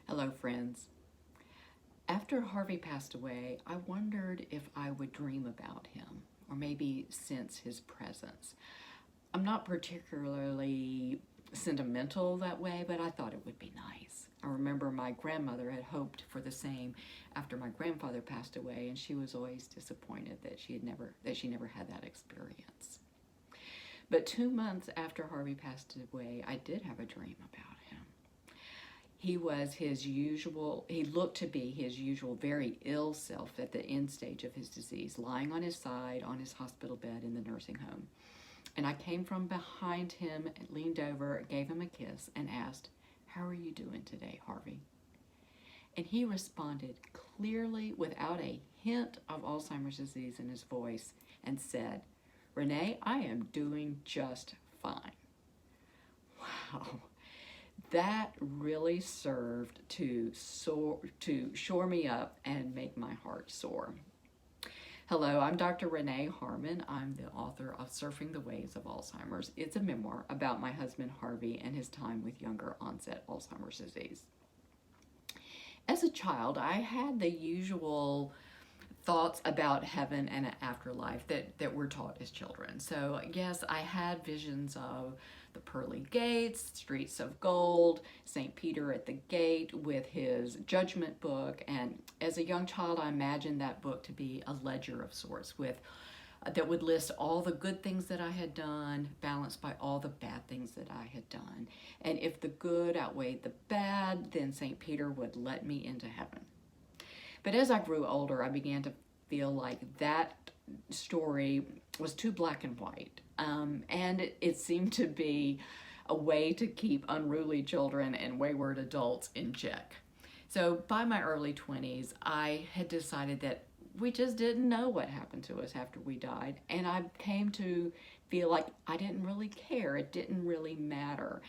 Hello, friends. After Harvey passed away, I wondered if I would dream about him or maybe sense his presence. I'm not particularly sentimental that way, but I thought it would be nice. I remember my grandmother had hoped for the same after my grandfather passed away, and she was always disappointed that she never had that experience. But 2 months after Harvey passed away, I did have a dream about him. He looked to be his usual very ill self at the end stage of his disease, lying on his side on his hospital bed in the nursing home. And I came from behind him, leaned over, gave him a kiss, and asked, "How are you doing today, Harvey?" And he responded clearly, without a hint of Alzheimer's disease in his voice, and said, "Renee, I am doing just fine." Wow. That really served to shore me up and make my heart soar. Hello, I'm Dr. Renee Harmon. I'm the author of Surfing the Waves of Alzheimer's. It's a memoir about my husband Harvey and his time with younger onset Alzheimer's disease. As a child, I had the usual thoughts about heaven and an afterlife that we're taught as children. So yes, I had visions of the pearly gates, streets of gold, St. Peter at the gate with his judgment book. And as a young child, I imagined that book to be a ledger of sorts that would list all the good things that I had done, balanced by all the bad things that I had done. And if the good outweighed the bad, then St. Peter would let me into heaven. But as I grew older, I began to feel like that story was too black and white. And it seemed to be a way to keep unruly children and wayward adults in check. So by my early 20s, I had decided that we just didn't know what happened to us after we died. And I came to feel like I didn't really care. It didn't really matter.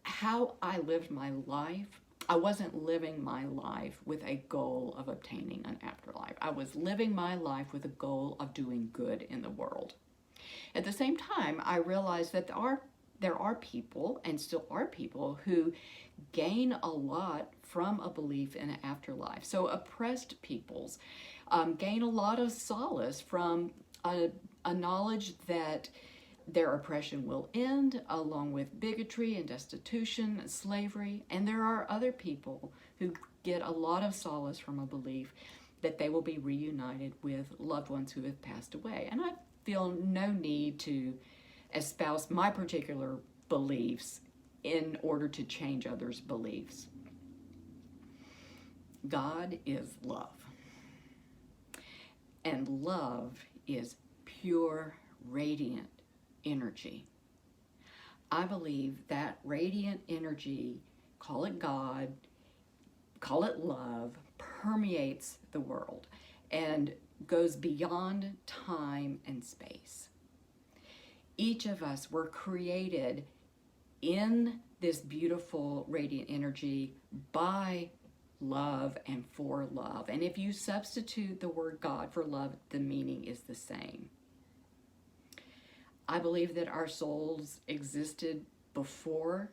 How I lived my life, I wasn't living my life with a goal of obtaining an afterlife. I was living my life with a goal of doing good in the world. At the same time, I realized that there are people, and still are people, who gain a lot from a belief in an afterlife. So oppressed peoples gain a lot of solace from a knowledge that their oppression will end, along with bigotry and destitution and slavery. And there are other people who get a lot of solace from a belief that they will be reunited with loved ones who have passed away. And I feel no need to espouse my particular beliefs in order to change others' beliefs. God is love. And love is pure, radiant energy. I believe that radiant energy, call it God, call it love, permeates the world and goes beyond time and space. Each of us were created in this beautiful radiant energy by love and for love. And if you substitute the word God for love, the meaning is the same. I believe that our souls existed before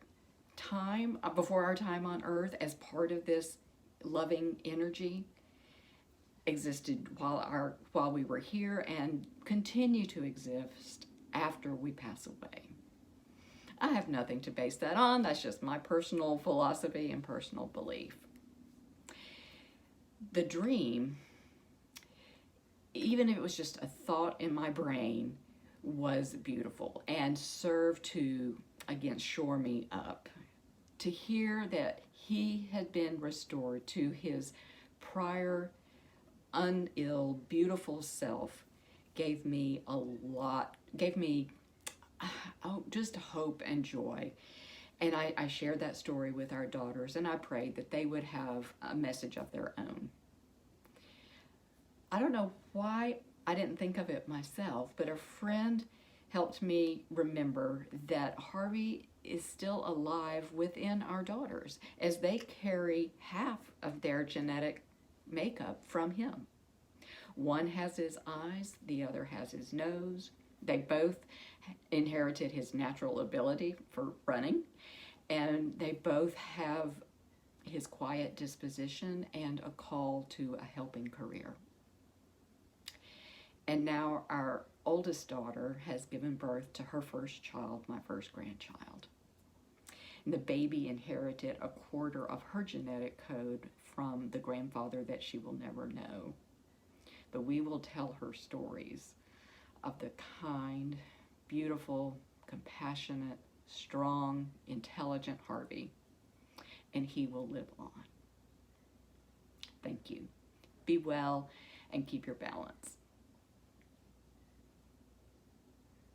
our time on earth as part of this loving energy, existed while we were here, and continue to exist after we pass away. I have nothing to base that on. That's just my personal philosophy and personal belief. The dream, even if it was just a thought in my brain, was beautiful and served to, again, shore me up. To hear that he had been restored to his prior unill, beautiful self gave me just hope and joy. And I shared that story with our daughters, and I prayed that they would have a message of their own. I don't know why I didn't think of it myself, but a friend helped me remember that Harvey is still alive within our daughters, as they carry half of their genetic makeup from him. One has his eyes, the other has his nose. They both inherited his natural ability for running, and they both have his quiet disposition, and a call to a helping career. And now our oldest daughter has given birth to her first child, my first grandchild. And the baby inherited a quarter of her genetic code from the grandfather that she will never know. But we will tell her stories of the kind, beautiful, compassionate, strong, intelligent Harvey, and he will live on. Thank you. Be well and keep your balance.